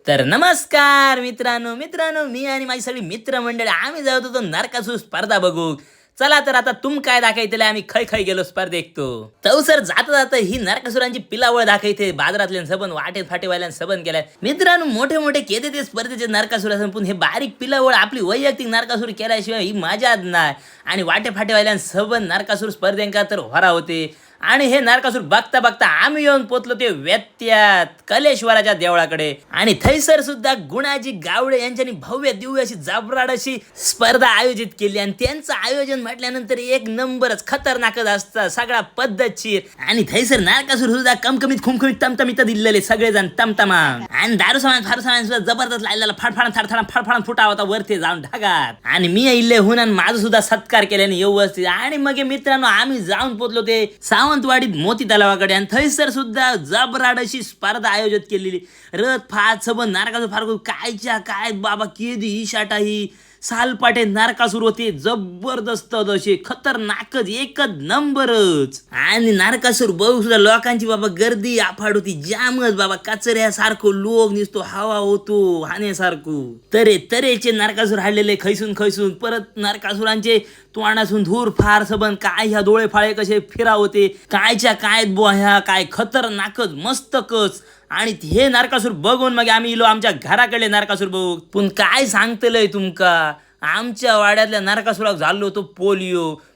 तर नमस्कार मित्रांनो मित्रांनो मी आणि माझी सगळी मित्रमंडळी आम्ही जात होतो नरकासूर स्पर्धा बघू. चला तर आता तुम काय दाखवते आम्ही खै खै गेलो स्पर्धेक तो सर जाता जाता ही नरकासुरांची पिलावळ दाखवते बाजारातल्या सबन वाटेत फाटेवाल्यान सबन केल्या. मित्रांनो मोठे मोठे केले ते स्पर्धेचे नरकासूर असून पण हे बारीक पिलावळ आपली वैयक्तिक नरकासूर केल्याशिवाय ही मजाच नाही. आणि वाटे फाटेवाल्यान सबन नरकासूर स्पर्धेंका तर होरा होते. आणि हे नरकासूर बघता बघता आम्ही येऊन पोचलो ते व्यत्यात कलेश्वराच्या देवळाकडे. आणि थैसर सुद्धा गुणाजी गावडे यांच्यानी भव्य दिव्य अशी जबराट अशी स्पर्धा आयोजित केली. आणि त्यांचं आयोजन म्हटल्यानंतर एक नंबरच खतरनाकच असतं सगळा पद्धतशीर. आणि थैसर नरकासूर सुद्धा कमकमीत खुमखुमीत तमतमीत दिलेले सगळेजण तमतमा. आणि दारू सामान फार सामान सुद्धा जबरदस्त लायला फाडफाड थडथडा फाडफाड फुटा होता वरती जाऊन ढगात. आणि मी इल्ले हुन आणि माझं सुद्धा सत्कार केल्याने व्यवस्थित. आणि मग मित्रांनो आम्ही जाऊन पोचलो ते सावंतवाडीत मोती तलावाकडे. आणि थैसर सुद्धा जबराट अशी स्पर्धा आयोजित केलेली. रथ फात सबन नरकासूर फार कायच्या काय बाबा केदी इशाटा ही सालपाटे नरकासूर होते जबरदस्त असे खतरनाकच एकच नंबरच. आणि नरकासूर बघू सुद्धा लोकांची बाबा गर्दी आफाड होती जामच बाबा कचऱ्यासारखं लोक निसतो हवा होतो हाण्यासारखं तरे तरेचे नरकासूर हाडलेले खैसून खैसून. परत नरकासुरांचे तोंडासून धूर फार सबन काय ह्या डोळे फाळे कसे फिरा होते कायच्या काय बोह्या काय खतरनाकच मस्तकच. आणि हे नरकासूर बघून मग आम्ही इलो आमच्या घराकडले नरकासूर बघू. पण काय सांगतलंय तुमका आमच्या वाड्यातल्या नरकासुराक झालो होतो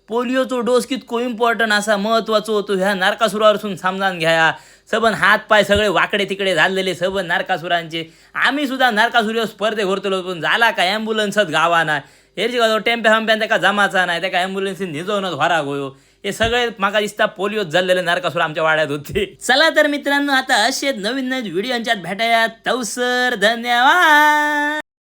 पोलिओचो डोस कितको इम्पॉर्टंट असा महत्वाचो होतो ह्या नरकासुरावरसून समजान घ्या. सबन हात पाय सगळे वाकडे तिकडे झालेले सबन नरकासुरांचे. आम्ही सुद्धा नरकासुर स्पर्धे घोरतलो पण झाला का ॲम्ब्युलन्सच गावाना हेरची का टेम्प्या हंप्यान त्याका जमाचा नाही त्या ॲम्ब्युलन्सने निजवूनच व्हारा गोयो. हे सगळे माका दिसता पोलिओ झालेले नरकासूर आमच्या वाड्यात होते. चला तर मित्रांनो आता असे नवीन नवीन व्हिडिओ भेटाया तवसर धन्यवाद.